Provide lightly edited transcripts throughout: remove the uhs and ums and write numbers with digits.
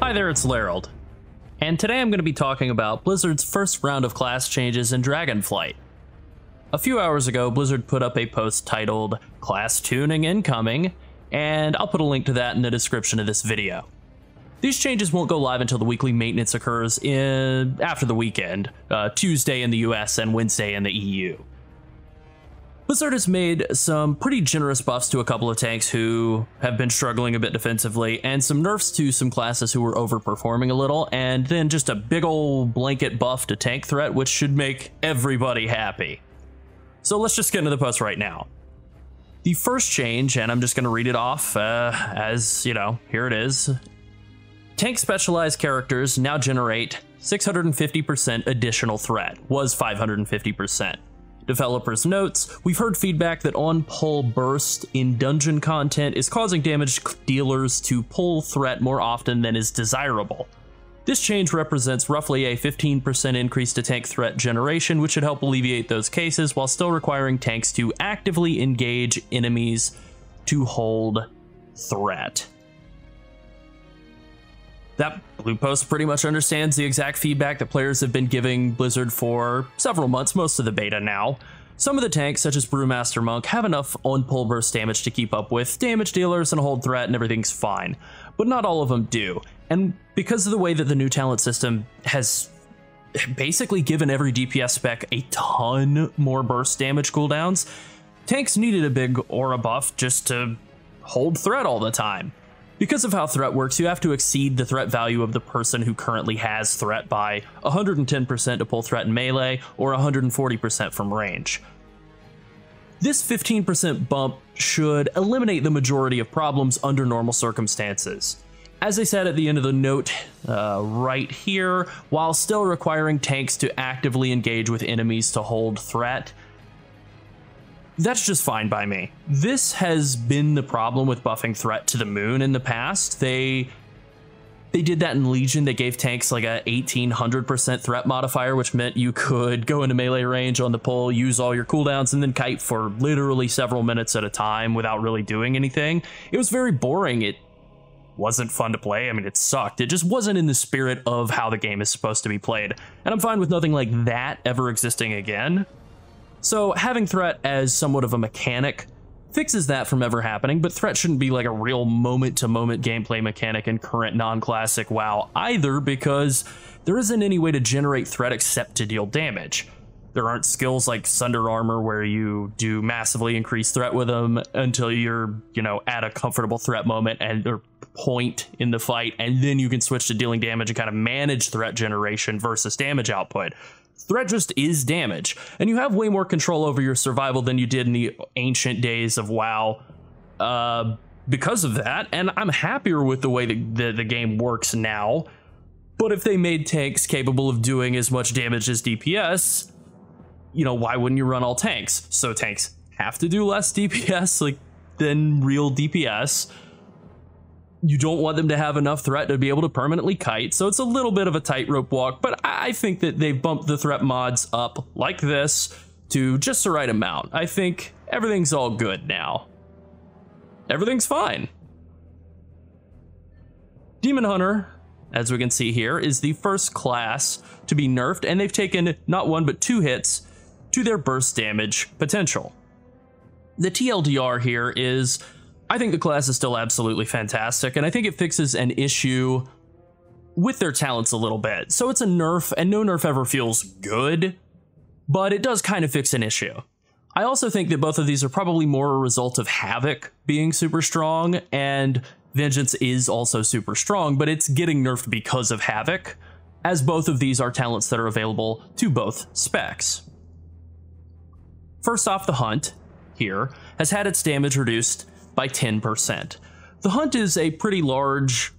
Hi there, it's Llarold, and today I'm going to be talking about Blizzard's first round of class changes in Dragonflight. A few hours ago, Blizzard put up a post titled "Class Tuning Incoming," and I'll put a link to that in the description of this video. These changes won't go live until the weekly maintenance occurs after the weekend, Tuesday in the US and Wednesday in the EU. Blizzard has made some pretty generous buffs to a couple of tanks who have been struggling a bit defensively, and some nerfs to some classes who were overperforming a little, and then just a big ol' blanket buff to tank threat, which should make everybody happy. So let's just get into the post right now. The first change, and I'm just going to read it off as, you know, here it is. Tank specialized characters now generate 650% additional threat, was 550%. Developers notes, we've heard feedback that on-pull burst in dungeon content is causing damage dealers to pull threat more often than is desirable. This change represents roughly a 15% increase to tank threat generation, which should help alleviate those cases while still requiring tanks to actively engage enemies to hold threat. That blue post pretty much understands the exact feedback that players have been giving Blizzard for several months, most of the beta now. Some of the tanks, such as Brewmaster Monk, have enough on-pull burst damage to keep up with damage dealers and hold threat and everything's fine, but not all of them do. And because of the way that the new talent system has basically given every DPS spec a ton more burst damage cooldowns, tanks needed a big aura buff just to hold threat all the time. Because of how threat works, you have to exceed the threat value of the person who currently has threat by 110% to pull threat in melee, or 140% from range. This 15% bump should eliminate the majority of problems under normal circumstances. As I said at the end of the note right here, while still requiring tanks to actively engage with enemies to hold threat, that's just fine by me. This has been the problem with buffing threat to the moon in the past. They did that in Legion. They gave tanks like a 1800% threat modifier, which meant you could go into melee range on the pull, use all your cooldowns, and then kite for literally several minutes at a time without really doing anything. It was very boring. It wasn't fun to play. I mean, it sucked. It just wasn't in the spirit of how the game is supposed to be played. And I'm fine with nothing like that ever existing again. So having threat as somewhat of a mechanic fixes that from ever happening, but threat shouldn't be like a real moment-to-moment gameplay mechanic in current non-classic WoW either, because there isn't any way to generate threat except to deal damage. There aren't skills like Sunder Armor where you do massively increased threat with them until you're, you know, at a comfortable threat moment or point in the fight, and then you can switch to dealing damage and kind of manage threat generation versus damage output. Threat just is damage, and you have way more control over your survival than you did in the ancient days of WoW because of that, and I'm happier with the way the game works now. But if they made tanks capable of doing as much damage as DPS, you know, why wouldn't you run all tanks? So tanks have to do less DPS than real DPS. You don't want them to have enough threat to be able to permanently kite, so it's a little bit of a tightrope walk, but I think that they've bumped the threat mods up like this to just the right amount. I think everything's all good now. Everything's fine. Demon Hunter, as we can see here, is the first class to be nerfed, and they've taken not one but 2 hits to their burst damage potential. The TLDR here is, I think the class is still absolutely fantastic, and I think it fixes an issue with their talents a little bit. So it's a nerf, and no nerf ever feels good, but it does kind of fix an issue. I also think that both of these are probably more a result of Havoc being super strong, and Vengeance is also super strong, but it's getting nerfed because of Havoc, as both of these are talents that are available to both specs. First off, the Hunt here has had its damage reduced by 10%. The Hunt is a pretty large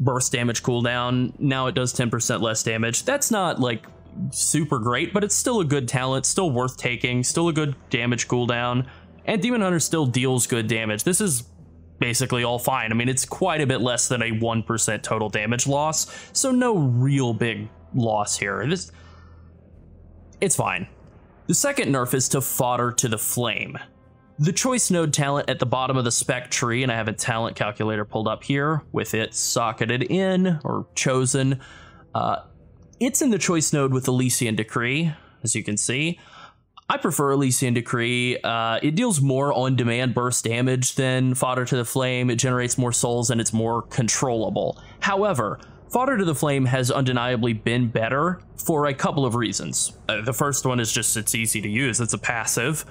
burst damage cooldown. Now it does 10% less damage. That's not like super great, but it's still a good talent, still worth taking, still a good damage cooldown, and Demon Hunter still deals good damage. This is basically all fine. I mean, it's quite a bit less than a 1% total damage loss, so no real big loss here. It's fine. The second nerf is to Fodder to the Flame. The choice node talent at the bottom of the spec tree, and I have a talent calculator pulled up here with it socketed in or chosen. It's in the choice node with Elysian Decree, as you can see. I prefer Elysian Decree. It deals more on-demand burst damage than Fodder to the Flame. It generates more souls and it's more controllable. However, Fodder to the Flame has undeniably been better for a couple of reasons. The first one is just it's easy to use. It's a passive.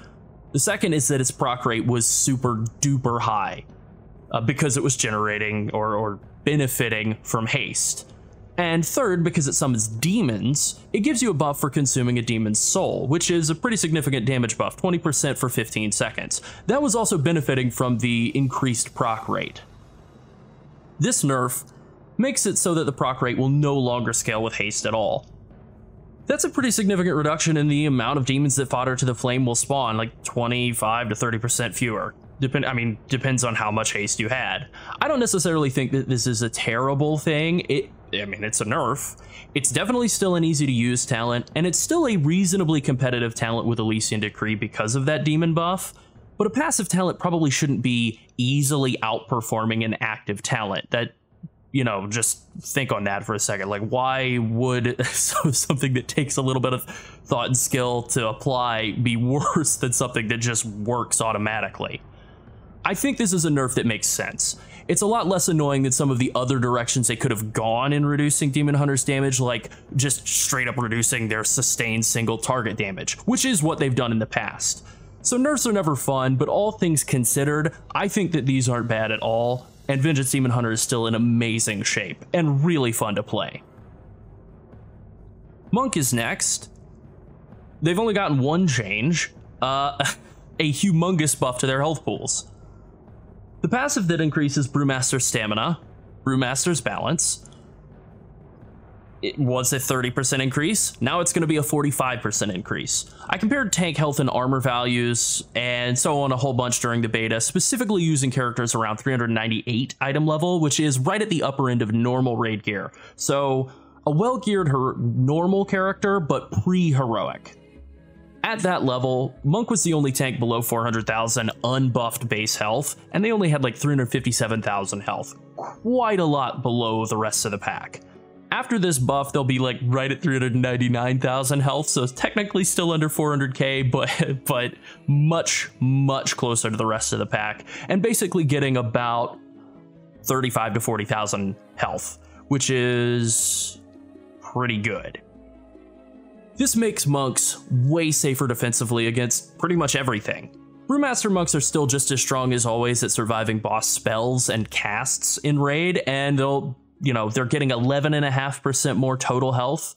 The second is that its proc rate was super duper high because it was generating or benefiting from haste. And third, because it summons demons, it gives you a buff for consuming a demon's soul, which is a pretty significant damage buff, 20% for 15 seconds. That was also benefiting from the increased proc rate. This nerf makes it so that the proc rate will no longer scale with haste at all. That's a pretty significant reduction in the amount of demons that Fodder to the Flame will spawn, like 25 to 30% fewer. Depends on how much haste you had. I don't necessarily think that this is a terrible thing. It's a nerf. It's definitely still an easy to use talent, and it's still a reasonably competitive talent with Elysian Decree because of that demon buff. But a passive talent probably shouldn't be easily outperforming an active talent. That, just think on that for a second. Like, why would something that takes a little bit of thought and skill to apply be worse than something that just works automatically? I think this is a nerf that makes sense. It's a lot less annoying than some of the other directions they could have gone in reducing Demon Hunter's damage, like just straight up reducing their sustained single target damage, which is what they've done in the past. So nerfs are never fun, but all things considered, I think that these aren't bad at all, and Vengeance Demon Hunter is still in amazing shape and really fun to play. Monk is next. They've only gotten one change, a humongous buff to their health pools. The passive that increases Brewmaster's stamina, Brewmaster's balance, it was a 30% increase. Now it's going to be a 45% increase. I compared tank health and armor values and so on a whole bunch during the beta, specifically using characters around 398 item level, which is right at the upper end of normal raid gear. So a well-geared normal character, but pre-heroic. At that level, Monk was the only tank below 400,000 unbuffed base health, and they only had like 357,000 health, quite a lot below the rest of the pack. After this buff, they'll be like right at 399,000 health, so it's technically still under 400k, but much, much closer to the rest of the pack, and basically getting about 35 to 40,000 health, which is pretty good. This makes monks way safer defensively against pretty much everything. Brewmaster monks are still just as strong as always at surviving boss spells and casts in raid, and they're getting 11.5% more total health,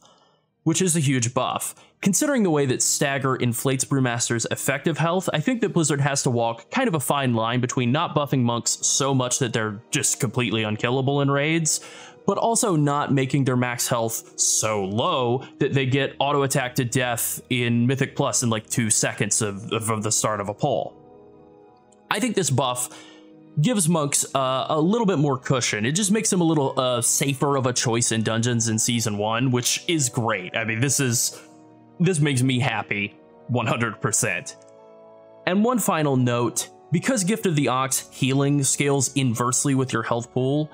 which is a huge buff. Considering the way that Stagger inflates Brewmaster's effective health, I think that Blizzard has to walk kind of a fine line between not buffing monks so much that they're just completely unkillable in raids, but also not making their max health so low that they get auto attack to death in Mythic Plus in like 2 seconds of the start of a pull. I think this buff gives monks a little bit more cushion. It just makes them a little safer of a choice in dungeons in Season 1, which is great. I mean, this makes me happy 100%. And one final note, because Gift of the Ox healing scales inversely with your health pool,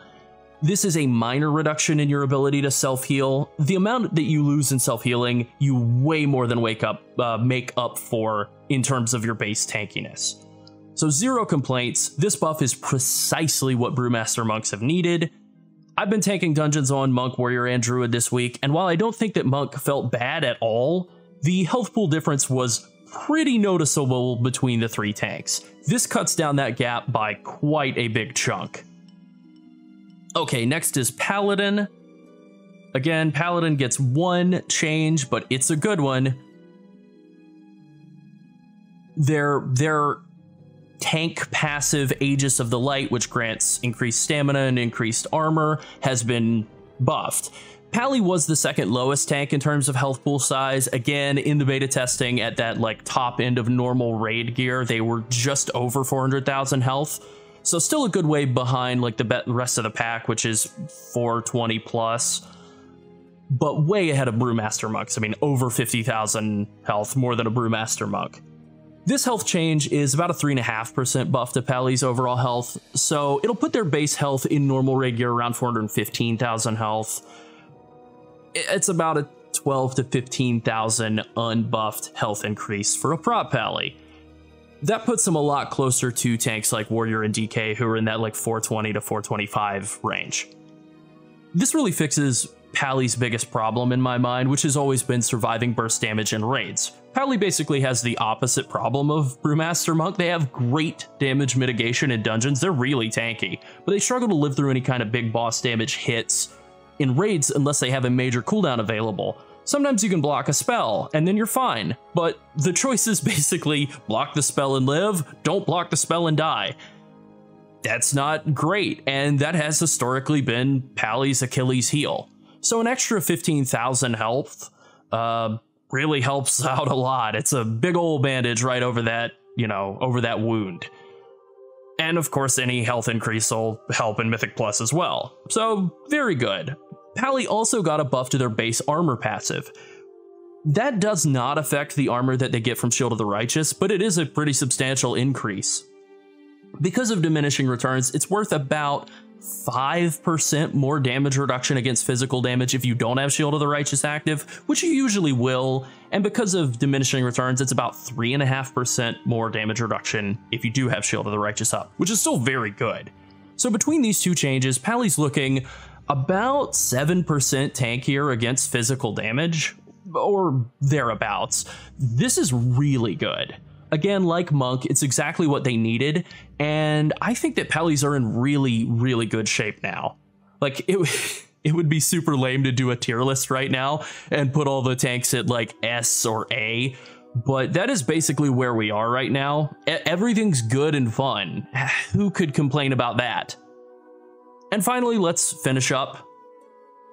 this is a minor reduction in your ability to self-heal. The amount that you lose in self-healing, you way more than make up for in terms of your base tankiness. So 0 complaints. This buff is precisely what Brewmaster monks have needed. I've been tanking dungeons on Monk, Warrior, and Druid this week, and while I don't think that Monk felt bad at all, the health pool difference was pretty noticeable between the 3 tanks. This cuts down that gap by quite a big chunk. Okay, next is Paladin. Again, Paladin gets 1 change, but it's a good one. Their tank passive Aegis of the Light, which grants increased stamina and increased armor, has been buffed. Pally was the second lowest tank in terms of health pool size. Again, in the beta testing at that like top end of normal raid gear, they were just over 400,000 health. So still a good way behind like the rest of the pack, which is 420 plus, but way ahead of Brewmaster monks. I mean, over 50,000 health, more than a Brewmaster monk. This health change is about a 3.5% buff to Pally's overall health, so it'll put their base health in normal raid gear around 415,000 health. It's about a 12 to 15,000 unbuffed health increase for a prop Pally. That puts them a lot closer to tanks like Warrior and DK, who are in that like 420 to 425 range. This really fixes Pally's biggest problem in my mind, which has always been surviving burst damage in raids. Pally basically has the opposite problem of Brewmaster Monk. They have great damage mitigation in dungeons, they're really tanky, but they struggle to live through any kind of big boss damage hits in raids unless they have a major cooldown available. Sometimes you can block a spell, and then you're fine, but the choice is basically block the spell and live, don't block the spell and die. That's not great, and that has historically been Pally's Achilles heel. So an extra 15,000 health really helps out a lot. It's a big old bandage right over that, over that wound. And of course, any health increase will help in Mythic Plus as well. So very good. Pally also got a buff to their base armor passive. That does not affect the armor that they get from Shield of the Righteous, but it is a pretty substantial increase. Because of diminishing returns, it's worth about 5% more damage reduction against physical damage if you don't have Shield of the Righteous active, which you usually will, and because of diminishing returns, it's about 3.5% more damage reduction if you do have Shield of the Righteous up, which is still very good. So between these two changes, Pally's looking about 7% tankier against physical damage, or thereabouts. This is really good. Again, like Monk, it's exactly what they needed, and I think that Pally's are in really, really good shape now. Like, it would be super lame to do a tier list right now and put all the tanks at like S or A, but that is basically where we are right now. Everything's good and fun. Who could complain about that? And finally, let's finish up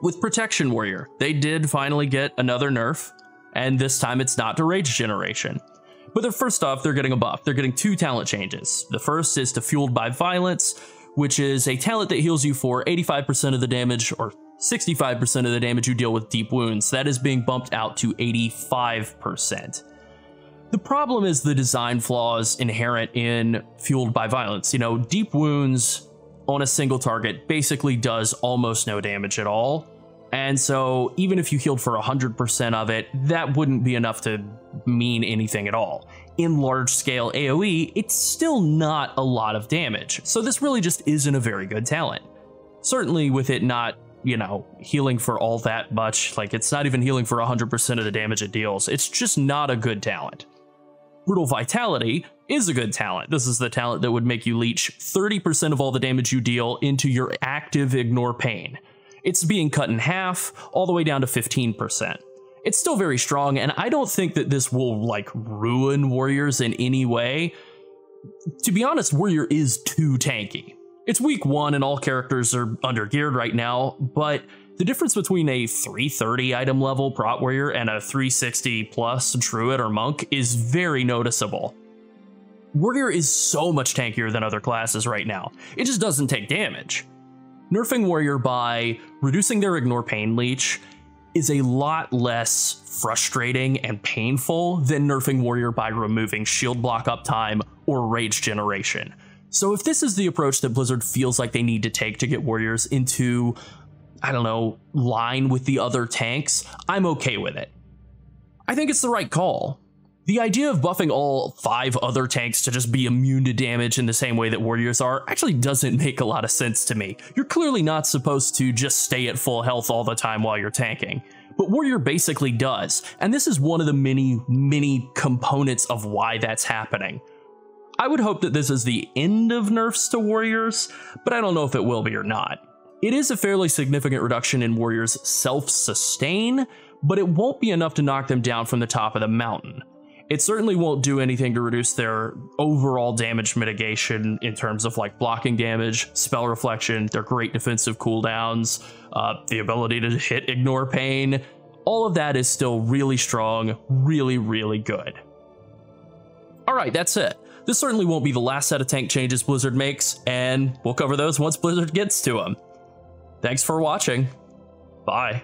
with Protection Warrior. They did finally get another nerf, and this time it's not to Rage Generation. But first off, they're getting a buff. They're getting 2 talent changes. The first is to Fueled by Violence, which is a talent that heals you for 85% of the damage or 65% of the damage you deal with deep wounds. That is being bumped out to 85%. The problem is the design flaws inherent in Fueled by Violence. Deep wounds on a single target basically does almost no damage at all. And so even if you healed for 100% of it, that wouldn't be enough to mean anything at all. In large scale AoE, it's still not a lot of damage. So this really just isn't a very good talent. Certainly with it not, healing for all that much, like it's not even healing for 100% of the damage it deals. It's just not a good talent. Brutal Vitality is a good talent. This is the talent that would make you leech 30% of all the damage you deal into your active Ignore Pain. It's being cut in half, all the way down to 15%. It's still very strong, and I don't think that this will, ruin Warriors in any way. To be honest, Warrior is too tanky. It's week 1 and all characters are under-geared right now, but the difference between a 330 item level Prot Warrior and a 360 plus Druid or Monk is very noticeable. Warrior is so much tankier than other classes right now. It just doesn't take damage. Nerfing Warrior by reducing their Ignore Pain leech is a lot less frustrating and painful than nerfing Warrior by removing shield block uptime or Rage Generation. So if this is the approach that Blizzard feels like they need to take to get Warriors into, line with the other tanks, I'm okay with it. I think it's the right call. The idea of buffing all 5 other tanks to just be immune to damage in the same way that Warriors are actually doesn't make a lot of sense to me. You're clearly not supposed to just stay at full health all the time while you're tanking, but Warrior basically does, and this is one of the many components of why that's happening. I would hope that this is the end of nerfs to Warriors, but I don't know if it will be or not. It is a fairly significant reduction in Warriors' self-sustain, but it won't be enough to knock them down from the top of the mountain. It certainly won't do anything to reduce their overall damage mitigation in terms of blocking damage, spell reflection, their great defensive cooldowns, the ability to hit Ignore Pain. All of that is still really strong, really, really good. Alright, that's it. This certainly won't be the last set of tank changes Blizzard makes, and we'll cover those once Blizzard gets to them. Thanks for watching. Bye.